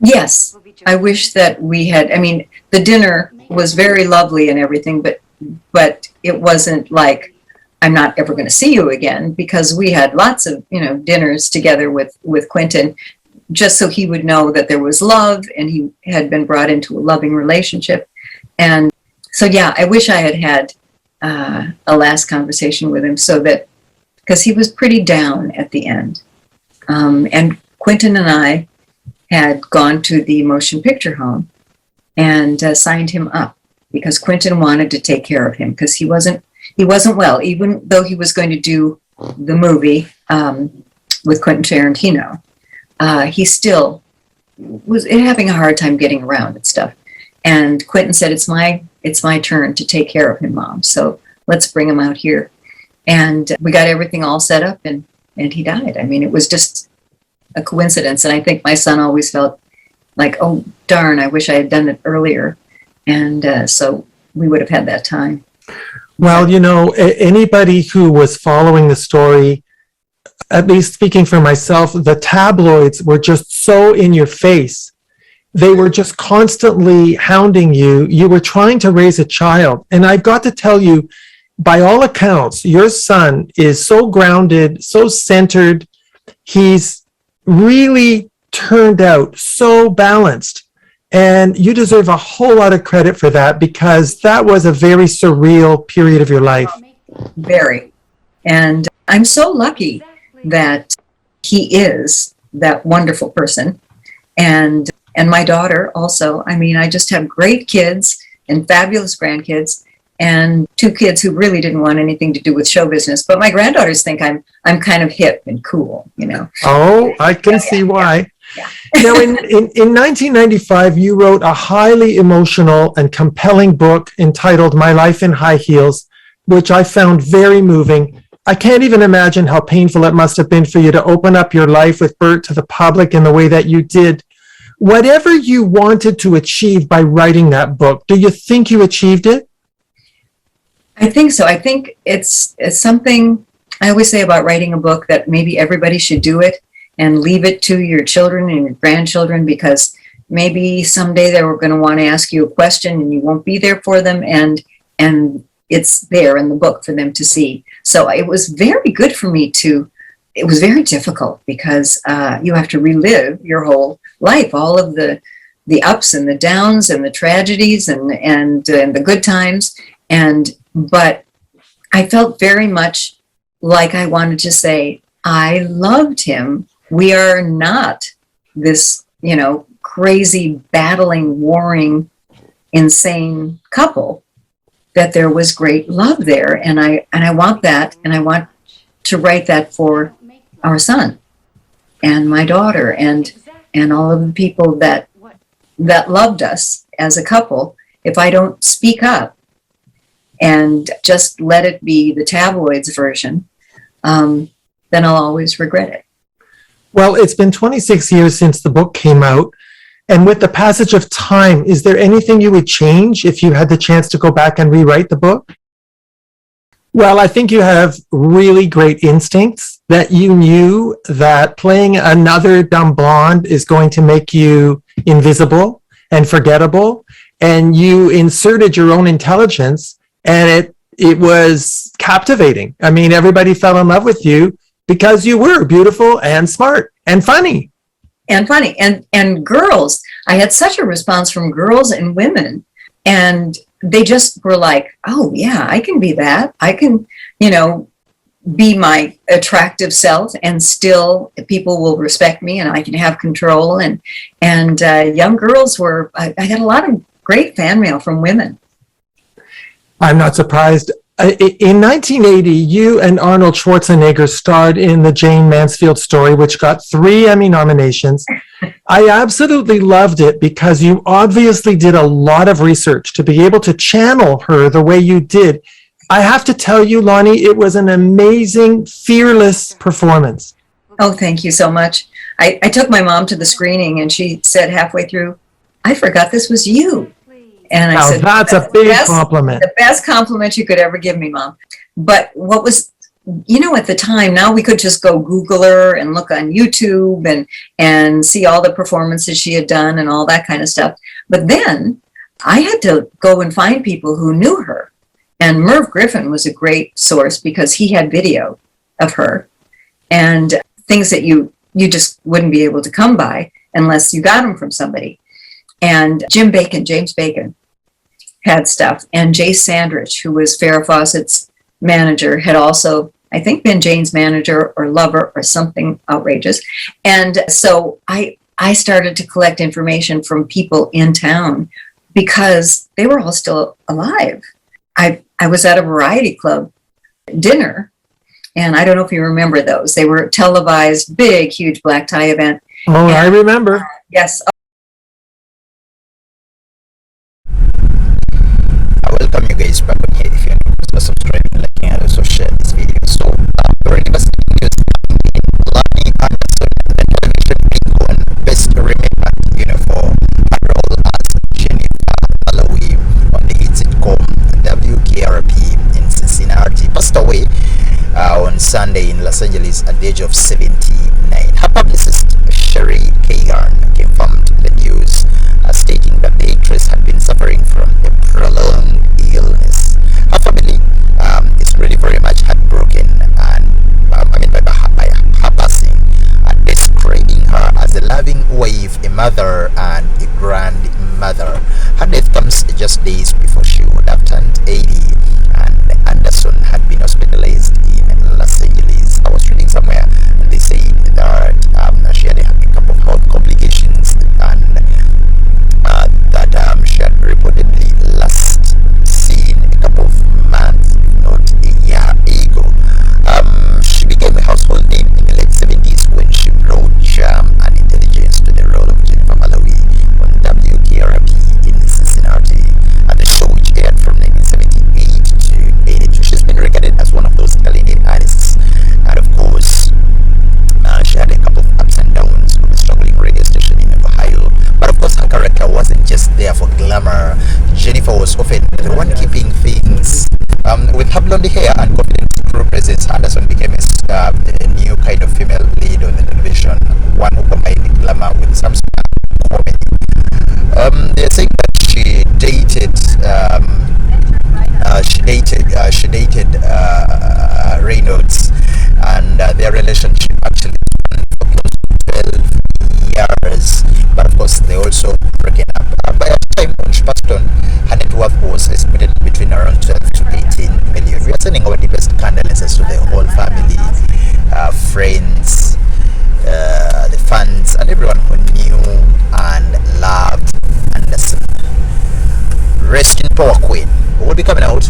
Yes, I wish that we had, I mean, the dinner was very lovely and everything, but it wasn't like, I'm not ever going to see you again, because we had lots of, dinners together with Quentin, just so he would know that there was love and he had been brought into a loving relationship. And so, yeah, I wish I had had a last conversation with him, so that, because he was pretty down at the end. And Quentin and I had gone to the motion picture home and signed him up, because Quentin wanted to take care of him, because he wasn't well, even though he was going to do the movie with Quentin Tarantino. He still was having a hard time getting around and stuff. And Quentin said, it's my turn to take care of him, Mom. So let's bring him out here. And we got everything all set up, and he died. I mean, it was just a coincidence. And I think my son always felt like, oh, darn, I wish I had done it earlier. And so we would have had that time. Well, anybody who was following the story, at least speaking for myself, the tabloids were just so in your face. They were just constantly hounding you. You were trying to raise a child. And I've got to tell you, by all accounts, your son is so grounded, so centered. He's really turned out so balanced. And you deserve a whole lot of credit for that, because that was a very surreal period of your life. Very. And I'm so lucky that he is that wonderful person. And my daughter also. I mean, I just have great kids and fabulous grandkids, and two kids who really didn't want anything to do with show business. But my granddaughters think I'm kind of hip and cool, Oh, I can see why. Yeah. Now, in 1995, you wrote a highly emotional and compelling book entitled My Life in High Heels, which I found very moving. I can't even imagine how painful it must have been for you to open up your life with Burt to the public in the way that you did. Whatever you wanted to achieve by writing that book, do you think you achieved it? I think so. I think it's something I always say about writing a book, that maybe everybody should do it and leave it to your children and your grandchildren, because maybe someday they were going to want to ask you a question and you won't be there for them, and it's there in the book for them to see. So it was very good for me it was very difficult, because you have to relive your whole life, all of the ups and the downs and the tragedies and the good times. But I felt very much like I wanted to say, I loved him. We are not this, crazy, battling, warring, insane couple. That there was great love there, and I want that, and I want to write that for our son and my daughter and all of the people that loved us as a couple. If I don't speak up and just let it be the tabloids version, then I'll always regret it. Well, it's been 26 years since the book came out. And with the passage of time, is there anything you would change if you had the chance to go back and rewrite the book? Well, I think you have really great instincts, that you knew that playing another dumb blonde is going to make you invisible and forgettable. And you inserted your own intelligence, and it was captivating. I mean, everybody fell in love with you because you were beautiful and smart and funny. And girls, I had such a response from girls and women, and they just were like, oh yeah, I can be that. I can, be my attractive self, and still people will respect me, and I can have control. And young girls I got a lot of great fan mail from women. I'm not surprised. In 1980, you and Arnold Schwarzenegger starred in the Jane Mansfield story, which got 3 Emmy nominations. I absolutely loved it, because you obviously did a lot of research to be able to channel her the way you did. I have to tell you, Loni, it was an amazing, fearless performance. Oh, thank you so much. I took my mom to the screening, and she said halfway through, I forgot this was you. And I said, that's a big compliment. The best compliment you could ever give me, Mom. But what was at the time, now we could just go Google her and look on YouTube and see all the performances she had done and all that kind of stuff. But then I had to go and find people who knew her. And Merv Griffin was a great source because he had video of her and things that you just wouldn't be able to come by unless you got them from somebody. And James Bacon had stuff. And Jay Sandrich, who was Farrah Fawcett's manager, had also, I think, been Jane's manager or lover or something outrageous. And so I started to collect information from people in town because they were all still alive. I was at a variety club dinner, and I don't know if you remember those. They were televised, big, huge black tie event. Oh, and, I remember. Yes. I welcome you guys back on here. If you're not subscribing, liking, and also share this video. So, already was Loni Anderson, the television bingo and best remembered, for her role as Jennifer Marlowe on the hit sitcom WKRP in Cincinnati. Passed away on Sunday in Los Angeles at the age of 79. Her publicist, Cheryl Kagan, confirmed the news, stating that the actress had been suffering from a prolonged illness. Her family is really very much heartbroken, and by her passing, describing her as a loving wife, a mother, and a grandmother. Her death comes just days before she would have turned 80, and Anderson had been hospitalized in Los Angeles. I was reading somewhere, and they said that she had a couple of health complications, and that she had reportedly last seen a couple of months, not a year ago. She became a household name in the late 70s when she brought charm and intelligence to the role of Jennifer Marlowe on WKRP in Cincinnati, and the show, which aired from 1978 to 82. She's been regarded as one of those talented artists, and of course, she had a couple of ups and downs with a struggling radio station in Ohio. But of course, her character wasn't just there for glamour. Jennifer was often the one keeping things. With her blonde hair and confident crew presence, Anderson became a new kind of female lead on the television, one who combined glamour with some comedy. They're saying that she dated Reynolds, and their relationship actually went for close to 12 years. But of course, they also broken up. By the time when she passed on, her net worth was estimated between around 12 to 18 million. We are sending our deepest condolences to the whole family, friends, the fans, and everyone who knew and loved Anderson. Rest in power, Queen. We'll be coming out